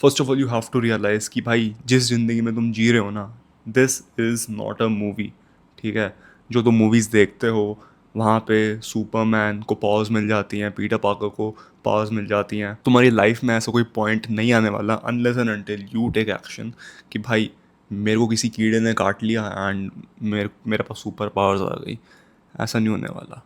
First of all you have to realize कि भाई जिस ज़िंदगी में तुम जी रहे हो ना, this is not a movie. ठीक है, जो तुम मूवीज़ देखते हो वहाँ पे सुपरमैन को पावर्स मिल जाती हैं, पीटर पार्कर को पावर्स मिल जाती हैं। तुम्हारी लाइफ में ऐसा कोई पॉइंट नहीं आने वाला unless and until you take action कि भाई मेरे को किसी कीड़े ने काट लिया एंड मेरे पास सुपर पावर्स आ गई। ऐसा नहीं होने वाला।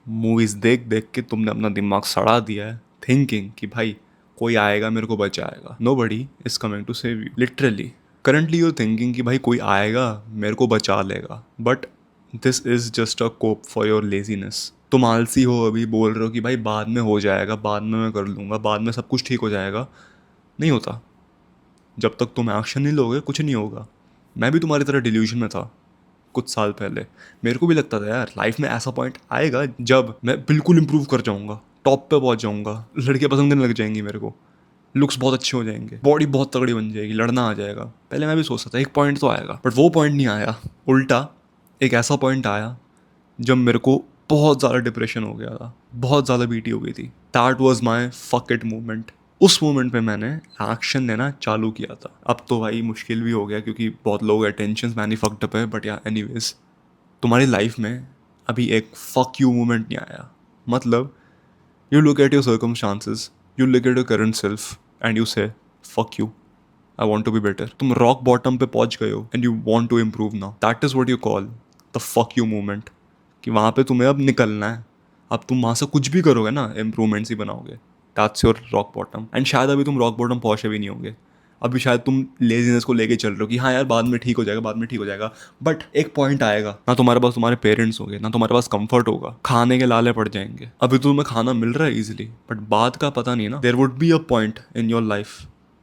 मूवीज़ देख देख के तुमने अपना दिमाग सड़ा दिया है थिंकिंग कि भाई कोई आएगा मेरे को बचाएगा। Nobody is coming to save you literally. Currently you're thinking कि भाई कोई आएगा मेरे को बचा लेगा, but this is just a cope for your laziness. तुम आलसी हो, अभी बोल रहे हो कि भाई बाद में हो जाएगा, बाद में मैं कर लूँगा, बाद में सब कुछ ठीक हो जाएगा। नहीं होता। जब तक तुम एक्शन नहीं लोगे कुछ नहीं होगा। मैं भी तुम्हारी तरह डिल्यूजन में था कुछ साल पहले। मेरे को भी लगता था यार लाइफ में ऐसा पॉइंट आएगा जब मैं बिल्कुल इंप्रूव कर जाऊंगा, टॉप पे पहुंच जाऊंगा, लड़कियां पसंद करने लग जाएंगी मेरे को, लुक्स बहुत अच्छे हो जाएंगे, बॉडी बहुत तगड़ी बन जाएगी, लड़ना आ जाएगा। पहले मैं भी सोचता था एक पॉइंट तो आएगा, बट वो पॉइंट नहीं आया। उल्टा एक ऐसा पॉइंट आया जब मेरे को बहुत ज़्यादा डिप्रेशन हो गया था, बहुत ज़्यादा बीटी हो गई थी। That was my fuck it moment. उस मोमेंट पे मैंने एक्शन लेना चालू किया था। अब तो भाई मुश्किल भी हो गया क्योंकि बहुत लोग अटेंशन मैनी फक्ड अप है, बट या एनीवेज तुम्हारी लाइफ में अभी एक फक यू मोमेंट नहीं आया। मतलब you look at your circumstances, you look at your current self and you say fuck you, I want to be better. तुम रॉक बॉटम पे पहुंच गए हो and you want to improve now. That is what you call the fuck you moment. कि वहाँ पे तुम्हें अब निकलना है। अब तुम वहाँ से कुछ भी करोगे ना इम्प्रूवमेंट्स ही बनाओगे। That's your rock bottom. And शायद अभी तुम रॉक बॉटम पहुँचे भी नहीं होंगे। अभी शायद तुम लेजीनेस को लेके चल रहे हो कि हाँ यार बाद में ठीक हो जाएगा, बाद में ठीक हो जाएगा। बट एक पॉइंट आएगा ना तुम्हारे पास तुम्हारे पेरेंट्स होंगे, ना तुम्हारे पास कंफर्ट होगा, खाने के लाले पड़ जाएंगे। अभी तो तुम्हें खाना मिल रहा है इजीली, बट बाद का पता नहीं ना। There would be a point in your life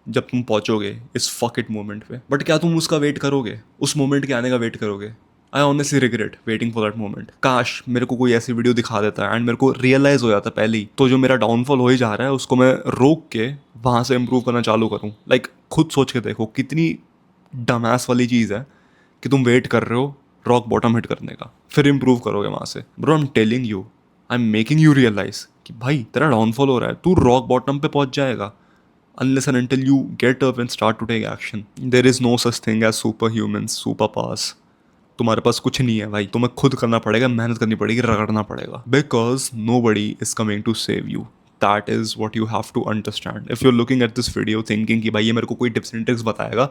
जब तुम पहुंचोगे इस फक इट मोमेंट पे। बट क्या तुम उसका वेट करोगे, उस मोमेंट के आने का वेट करोगे? I honestly regret waiting for that moment. काश मेरे को कोई ऐसी वीडियो दिखा देता एंड मेरे को रियलाइज हो जाता पहले ही, तो जो मेरा डाउनफॉल हो ही जा रहा है उसको मैं रोक के वहाँ से इम्प्रूव करना चालू करूँ। लाइक खुद सोच के देखो कितनी डमैस वाली चीज़ है कि तुम वेट कर रहे हो रॉक बॉटम हिट करने का, फिर इम्प्रूव करोगे वहाँ से। Bro I am telling you, I am making you realize कि भाई तेरा डाउनफॉल हो रहा है, तू रॉक बॉटम पे पहुँच जाएगा unless and until you get up and start to take action. There is no such thing as superhumans, superpowers. तुम्हारे पास कुछ नहीं है भाई, तुम्हें खुद करना पड़ेगा, मेहनत करनी पड़ेगी, रगड़ना पड़ेगा। Because nobody is coming to save you. That is what you have to understand if you are looking at this video thinking कि भाई ये मेरे को कोई टिप्स एंड ट्रिक्स बताएगा।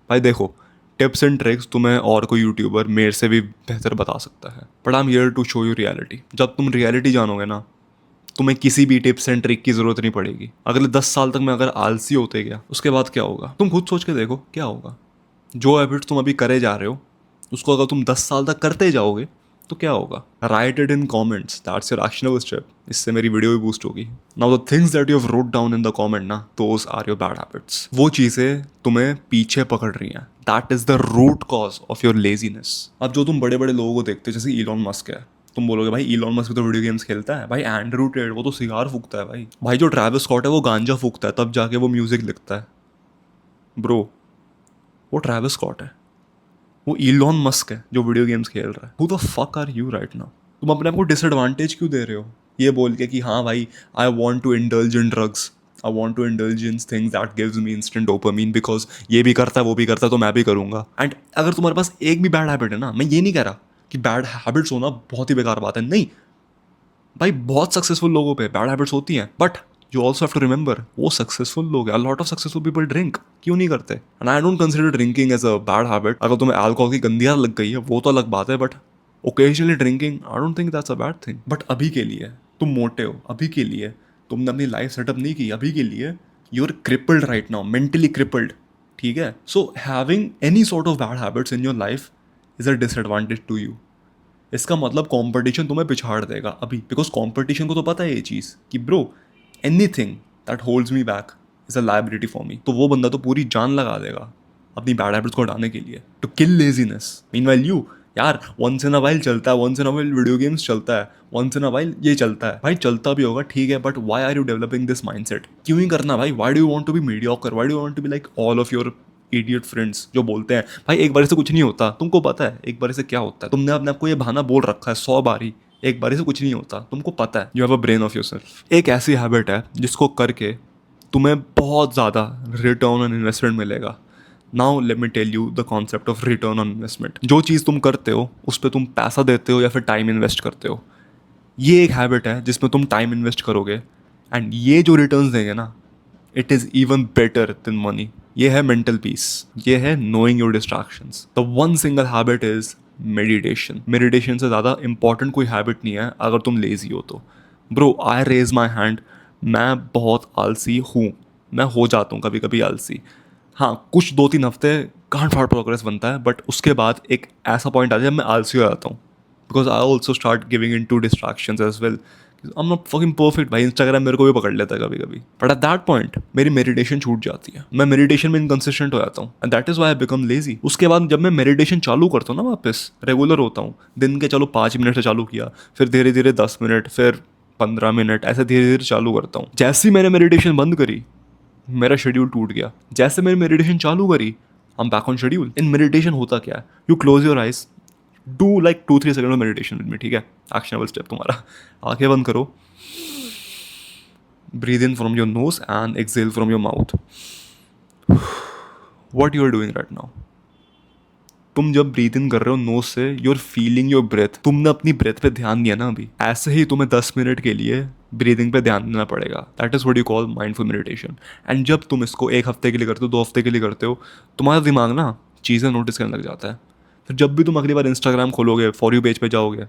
भाई देखो, टिप्स एंड ट्रिक्स तुम्हें और कोई यूट्यूबर मेरे से भी बेहतर बता सकता है, but I am here to show you reality. जब तुम रियलिटी जानोगे ना, तुम्हें किसी भी टिप्स एंड ट्रिक की जरूरत नहीं पड़ेगी। अगले 10 साल तक मैं अगर आलसी होते गया उसके बाद क्या होगा तुम खुद सोच के देखो क्या होगा। जो हैबिट्स तुम अभी करे जा रहे हो उसको अगर तुम 10 साल तक करते जाओगे तो क्या होगा? Write it in comments, that's your actionable step. इससे मेरी वीडियो भी बूस्ट होगी। Now the things that you have wrote down in the comment ना, those are your bad habits. वो चीज़ें तुम्हें पीछे पकड़ रही हैं। That is the root cause of your laziness. अब जो तुम बड़े बड़े लोगों को देखते हो जैसे इलॉन मस्क है, तुम बोलोगे भाई इलॉन मस्क भी तो वीडियो गेम्स खेलता है। भाई एंड्रू टेड वो तो सिगार फूकता है। भाई जो ट्रैविस स्कॉट है वो गांजा फूकता है, तब जाके वो म्यूजिक लिखता है। ब्रो वो ट्रैविस स्कॉट है, वो इलॉन मस्क है जो वीडियो गेम्स खेल रहा है। Who the fuck are you right now? तुम अपने आप को डिसएडवांटेज क्यों दे रहे हो ये बोल के कि हाँ भाई I want to indulge in drugs, I want to indulge in things that gives me instant dopamine because ये भी करता है वो भी करता है तो मैं भी करूँगा। एंड अगर तुम्हारे पास एक भी बैड हैबिट है ना, मैं ये नहीं कह रहा कि बैड हैबिट्स होना बहुत ही बेकार बात है, नहीं भाई, बहुत सक्सेसफुल लोगों पे बैड हैबिट्स होती हैं, but you also have to remember वो सक्सेसफुल लोग हैं। Lot of successful people drink, क्यों नहीं करते? And I don't consider drinking as a bad habit. अगर तुम्हें अल्कोहल की गंदी आदत लग गई है वो तो अलग बात है, but occasionally drinking I don't think that's a bad thing. But अभी के लिए तुम मोटे हो, अभी के लिए तुमने अपनी लाइफ सेटअप नहीं की, अभी के लिए you are crippled right now, mentally crippled. ठीक है, so having any sort of bad habits in your life is a disadvantage to you. इसका मतलब कंपटीशन तुम्हें पिछाड़ देगा अभी, बिकॉज कंपटीशन को तो पता है ये चीज़ कि bro anything that holds me back is a liability for me. तो वो बंदा तो पूरी जान लगा देगा अपनी बैड हैबिट्स को हटाने के लिए, to kill laziness. Meanwhile you, यार वंस इन अ वाइल चलता है, once in a while video games चलता है, वंस इन अ वाइल ये चलता है। भाई चलता भी होगा ठीक है, but why are you developing this mindset? क्यों ही करना भाई? Why do you want to be mediocre? Why do you want to be like all of your idiot friends जो बोलते हैं भाई एक बार से कुछ नहीं होता? तुमको पता है एक बार से क्या होता है? तुमने अपने आपको ये बहाना बोल रखा है 100 बारी, एक बारी से कुछ नहीं होता। तुमको पता है, you have a brain of yourself. एक ऐसी हैबिट है जिसको करके तुम्हें बहुत ज़्यादा रिटर्न ऑन इन्वेस्टमेंट मिलेगा. Now let me tell you the concept of return on investment. जो चीज़ तुम करते हो उस पर तुम पैसा देते हो या फिर टाइम इन्वेस्ट करते हो, ये एक हैबिट है जिसमें तुम टाइम इन्वेस्ट करोगे एंड ये जो रिटर्न्स देंगे ना, it is even better than money. ये है मेंटल पीस, ये है knowing your distractions. The one single habit is meditation. Meditation से ज़्यादा इंपॉर्टेंट कोई हैबिट नहीं है अगर तुम लेजी हो तो. Bro, I raise my hand. मैं बहुत आलसी हूँ, मैं हो जाता हूँ कभी कभी आलसी. हाँ, कुछ 2-3 हफ्ते गांठ फाड़ प्रोग्रेस बनता है, बट उसके बाद एक ऐसा पॉइंट आता है जब मैं आलसी हो जाता हूँ. Because I also start giving in to distractions as well. I am not fucking perfect भाई, इंस्टाग्राम मेरे को भी पकड़ लेता है कभी कभी. बट एट दैट पॉइंट मेरी मेडिटेशन छूट जाती है, मैं मेडिटेशन में इनकंसिस्टेंट हो जाता हूँ and that is why I become lazy. उसके बाद जब मैं मेडिटेशन चालू करता हूँ ना, वापस रेगुलर होता हूँ. दिन के चलो 5 मिनट से चालू किया, फिर धीरे धीरे 10 मिनट, फिर 15 मिनट, ऐसे धीरे धीरे चालू करता हूँ. जैसे ही मैंने मेडिटेशन बंद करी, मेरा शेड्यूल टूट गया. जैसे मैंने मेडिटेशन चालू करी, I am back on schedule. In meditation होता क्या है, you close your eyes, do like 2-3 second of meditation with me, ठीक है. एक्शनेबल स्टेप तुम्हारा, आंखें बंद करो, breathe in from your nose and exhale from your mouth. What you are doing right now, तुम जब ब्रीथ इन कर रहे हो नोज से, you are feeling your breath. तुमने अपनी ब्रेथ पे ध्यान दिया ना अभी, ऐसे ही तुम्हें 10 मिनट के लिए ब्रीदिंग पे ध्यान देना पड़ेगा. That is what you call mindful meditation. And जब तुम इसको 1 हफ्ते के लिए करते हो, 2 हफ्ते के लिए करते हो, तुम्हारा दिमाग ना चीज़ें नोटिस करने लग जाता है. फिर जब भी तुम अगली बार इंस्टाग्राम खोलोगे, फॉर यू पेज पे जाओगे,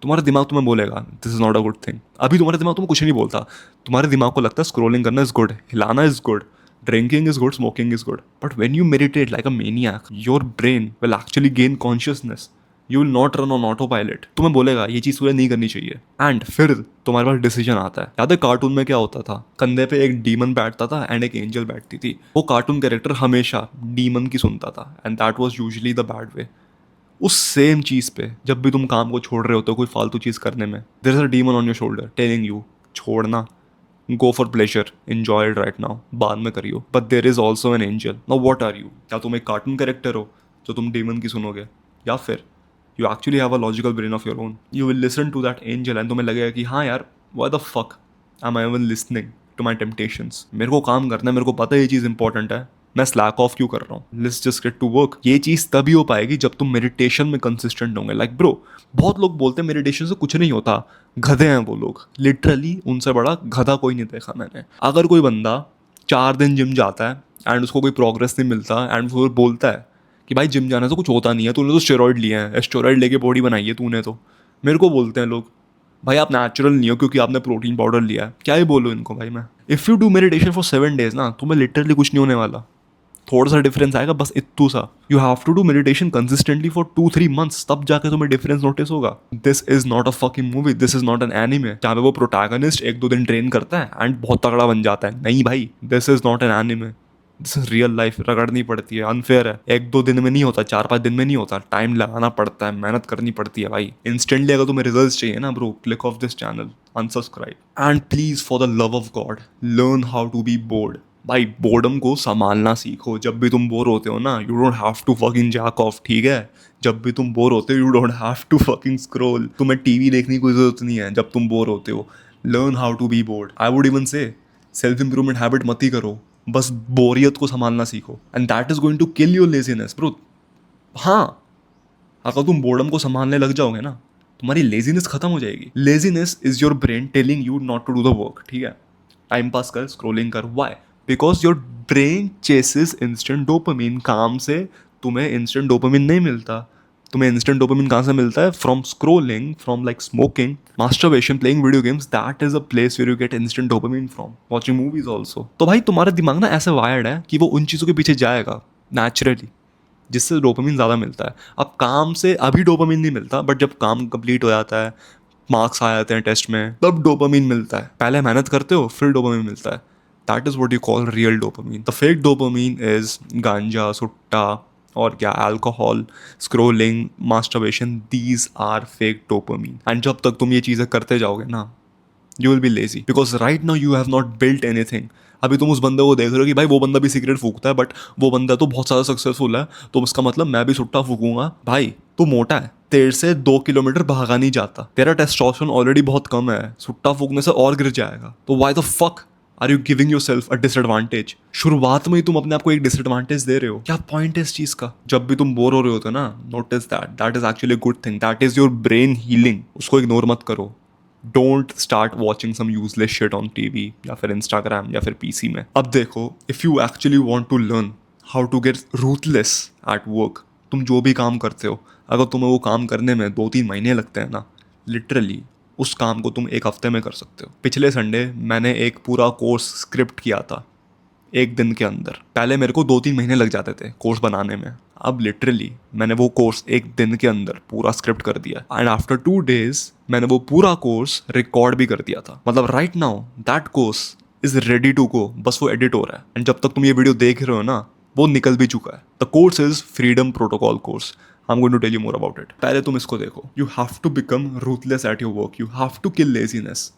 तुम्हारा दिमाग तुम्हें बोलेगा this is not a good thing. अभी तुम्हारा दिमाग तुम्हें कुछ नहीं बोलता. तुम्हारे दिमाग को लगता है स्क्रोलिंग करना इज़ गुड, हिलाना is good, drinking is good, smoking is good. But when you meditate like a maniac, your brain will actually gain consciousness. You will not run on autopilot. तुम्हें बोलेगा ये चीज़ तुम्हें नहीं करनी चाहिए. एंड फिर तुम्हारे पास डिसीजन आता है. याद है कार्टून में क्या होता था, कंधे पे एक डीमन बैठता था एंड एक एंजल बैठती थी. वो कार्टून कैरेक्टर हमेशा डीमन की सुनता था and that was usually the bad way. उस सेम चीज़ पे जब भी तुम काम को छोड़ रहे होते हो कोई फालतू चीज़ करने में, there is a demon on your shoulder telling you छोड़ना, go for pleasure, enjoy it right now, बाद में करियो. But there is also an angel. Now what are you, क्या तुम एक कार्टून कैरेक्टर हो जो तुम डीमन की सुनोगे, या फिर you actually have a logical brain of your own. You will listen to that angel and तुम्हें लगेगा कि हाँ यार, why the fuck am I even listening to my temptations. मेरे को काम करना है, मेरे को पता है ये चीज़ इंपॉर्टेंट है, मैं स्लैक ऑफ क्यों कर रहा हूँ, let's just get to work. ये चीज़ तभी हो पाएगी जब तुम मेडिटेशन में कंसिस्टेंट होंगे. लाइक ब्रो, बहुत लोग बोलते हैं मेडिटेशन से कुछ नहीं होता, गधे हैं वो लोग. लिटरली उनसे बड़ा गधा कोई नहीं देखा मैंने. अगर कोई बंदा 4 दिन जिम जाता है एंड उसको कोई प्रोग्रेस नहीं मिलता एंड वो बोलता है कि भाई जिम जाने से कुछ होता नहीं है, तूने तो स्टेरॉइड लिए हैं, स्टेरॉइड लेके बॉडी बनाई है तूने, तो मेरे को बोलते हैं लोग भाई आप नेचुरल नहीं हो क्योंकि आपने प्रोटीन पाउडर लिया है. क्या ही बोलूँ इनको भाई मैं. If you do meditation for 7 days ना, तुम्हें लिटरली कुछ नहीं होने वाला. थोड़ा सा डिफरेंस आएगा, बस इतू सा. You have to do meditation consistently for 2-3 months, तब जाके तुम्हें डिफरेंस नोटिस होगा. This is not a fucking movie, this is not an anime जहाँ पे वो प्रोटैगनिस्ट 1-2 दिन ट्रेन करता है एंड बहुत तगड़ा बन जाता है. नहीं भाई, this is not an anime, this is real life. रगड़नी पड़ती है, अनफेयर है. 1-2 दिन में नहीं होता, 4-5 दिन में नहीं होता, टाइम लगाना पड़ता है, मेहनत करनी पड़ती है भाई. इंस्टेंटली अगर तुम्हें रिजल्ट चाहिए ना bro, click off this channel, unsubscribe and please for the love of God learn how to be bored. भाई बोर्डम को संभालना सीखो. जब भी तुम बोर होते हो ना, you don't have to fucking jack off, ठीक है. जब भी तुम बोर होते हो, you don't have to fucking scroll. तुम्हें टीवी देखने की कोई जरूरत नहीं है जब तुम बोर होते हो. Learn how to be bored. I would even say self improvement habit मत ही करो, बस बोरियत को संभालना सीखो and that is going to kill your laziness bro. हाँ, अगर तुम बोर्डम को संभालने लग जाओगे ना, तुम्हारी लेजीनेस खत्म हो जाएगी. Laziness is your brain telling you not to do the work, ठीक है. टाइम पास कर, स्क्रोलिंग कर. Why? Because your brain chases instant dopamine. काम से तुम्हें इंस्टेंट डोपामिन नहीं मिलता. तुम्हें इंस्टेंट डोपामिन कहाँ से मिलता है? From scrolling, from like smoking, masturbation, playing video games. That is a place where you get instant dopamine from. Watching movies also. तो भाई तुम्हारा दिमाग ना ऐसे वायर्ड है कि वो उन चीज़ों के पीछे जाएगा नेचुरली जिससे डोपामिन ज़्यादा मिलता है. अब काम से अभी डोपामिन नहीं मिलता, बट जब काम कंप्लीट हो जाता है, मार्क्स आ जाते हैं टेस्ट में, तब डोपामिन मिलता है. पहले मेहनत करते हो फिर डोपामिन मिलता है. That is what you call real dopamine. The fake dopamine is ganja, sutta, और क्या, alcohol, scrolling, masturbation. These are fake dopamine. And जब तक तुम ये चीज़ें करते जाओगे ना, you will be lazy. Because right now you have not built anything. अभी तुम उस बंदे को देख रहे हो कि भाई वो बंदा भी सिगरेट फूकता है, बट वो बंदा तो बहुत ज़्यादा सक्सेसफुल है, तो उसका मतलब मैं भी सुट्टा फूकूंगा. भाई तू मोटा है, तेरे से 2 किलोमीटर भागा नहीं जाता, तेरा टेस्टोस्टेरोन ऑलरेडी बहुत कम है, सुट्टा फूकने से और गिर जाएगा. तो why the fuck are you giving your self a disadvantage? शुरुआत में ही तुम अपने आप को एक डिसएडवांटेज दे रहे हो। क्या पॉइंट है इस चीज का? जब भी तुम बोर हो रहे होते हो ना, notice that is actually good thing, that is your brain healing. उसको इग्नोर मत करो। Don't start watching some useless shit on TV या फिर इंस्टाग्राम या फिर पीसी में। अब देखो, if you actually want to learn how to get ruthless at work, तुम जो भी काम करते हो, अगर तुम्हें वो काम करने में 2-3 महीने लगते हैं ना, लिटरली उस काम को तुम एक हफ्ते में कर सकते हो। पिछले संडे मैंने एक पूरा कोर्स स्क्रिप्ट किया था एक दिन के अंदर। पहले मेरे को 2-3 महीने लग जाते थे कोर्स बनाने में, अब लिटरली मैंने वो कोर्स एक दिन के अंदर पूरा स्क्रिप्ट कर दिया, एंड आफ्टर 2 days मैंने वो पूरा कोर्स रिकॉर्ड भी कर दिया था। मतलब right now that course is ready to go, बस वो एडिट हो रहा है, एंड जब तक तुम ये वीडियो देख रहे हो ना, वो निकल भी चुका है। The course is freedom protocol course. I am going to tell you more about it. पहले तुम इसको देखो, you have to become ruthless at your work, you have to kill laziness.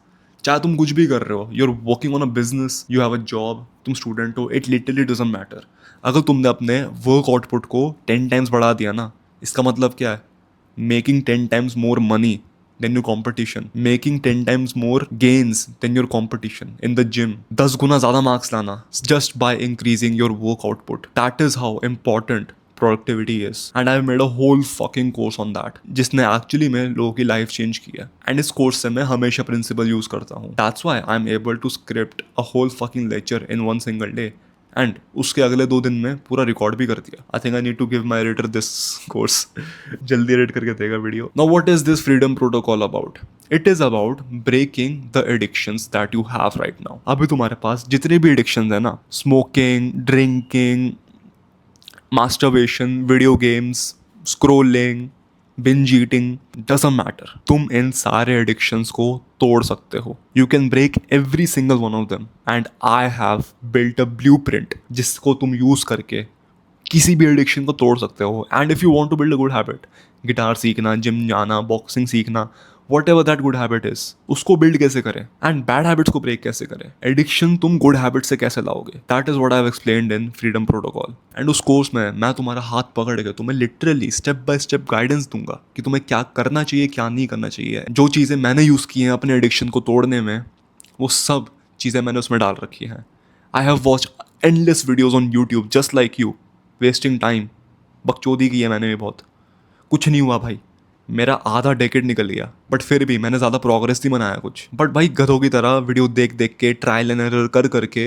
चाहे तुम कुछ भी कर रहे हो, you are working on a business, you have a job, तुम स्टूडेंट हो, इट लिटरली डजंट मैटर। अगर तुमने अपने वर्क आउटपुट को 10 times बढ़ा दिया ना, इसका मतलब क्या है? Making 10 times more money than your competition, making 10 times more gains than your competition in the gym, 10 गुना ज़्यादा मार्क्स लाना just by increasing your work output. That is how important productivity is, and I've made a whole fucking course on that, जिसने actually में लोगों की life change की है। And इस course से मैं हमेशा प्रिंसिपल यूज करता हूँ। That's why I'm able to script a whole fucking lecture in one single day, and उसके अगले 2 दिन में पूरा रिकॉर्ड भी कर दिया। I think I need to give my editor this course. जल्दी एडिट करके देगा video. Now what is this freedom protocol about? It is about breaking the addictions that you have right now. अभी तुम्हारे पास जितने भी एडिक्शंस है ना, smoking, drinking, masturbation, video games, scrolling, binge eating, doesn't matter, तुम इन सारे एडिक्शंस को तोड़ सकते हो। You can break every single one of them, and I have built a blueprint जिसको तुम यूज करके किसी भी एडिक्शन को तोड़ सकते हो। And if you want to build a good habit, guitar सीखना, जिम जाना, बॉक्सिंग सीखना, whatever that good habit is, उसको बिल्ड कैसे करें एंड बैड हैबिट्स को ब्रेक कैसे करें, एडिक्शन तुम गुड हैबिट से कैसे लाओगे, that is what I have explained in freedom protocol. And उस कोर्स में मैं तुम्हारा हाथ पकड़ के तुम्हें literally step by step guidance दूंगा कि तुम्हें क्या करना चाहिए, क्या नहीं करना चाहिए। जो चीज़ें मैंने यूज़ की हैं अपने एडिक्शन को तोड़ने में, वो सब चीज़ें मैंने उसमें डाल रखी हैं। I have watch endless videos on YouTube just like you, wasting time. बकचोदी की है मैंने भी बहुत, कुछ नहीं हुआ भाई, मेरा आधा डेकेड निकल गया, बट फिर भी मैंने ज़्यादा प्रोग्रेस नहीं बनाया कुछ। बट भाई गधों की तरह वीडियो देख देख के, ट्रायल एंड एरर कर करके,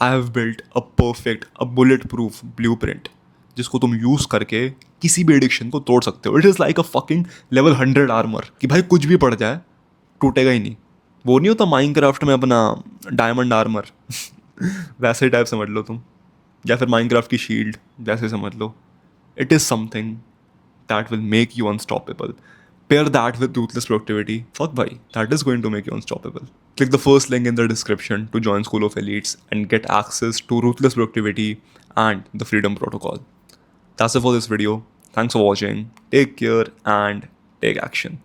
I have built a perfect, a bullet proof blueprint जिसको तुम यूज़ करके किसी भी एडिक्शन को तोड़ सकते हो। It is like a fucking level 100 armour कि भाई कुछ भी पड़ जाए टूटेगा ही नहीं। वो नहीं होता माइनक्राफ्ट में अपना डायमंड आर्मर वैसे टाइप समझ लो तुम, या फिर माइनक्राफ्ट की शील्ड जैसे समझ लो। It is something that will make you unstoppable. Pair that with ruthless productivity. Fuck bhai, that is going to make you unstoppable. Click the first link in the description to join School of Elites and get access to ruthless productivity and the freedom protocol. That's it for this video. Thanks for watching. Take care and take action.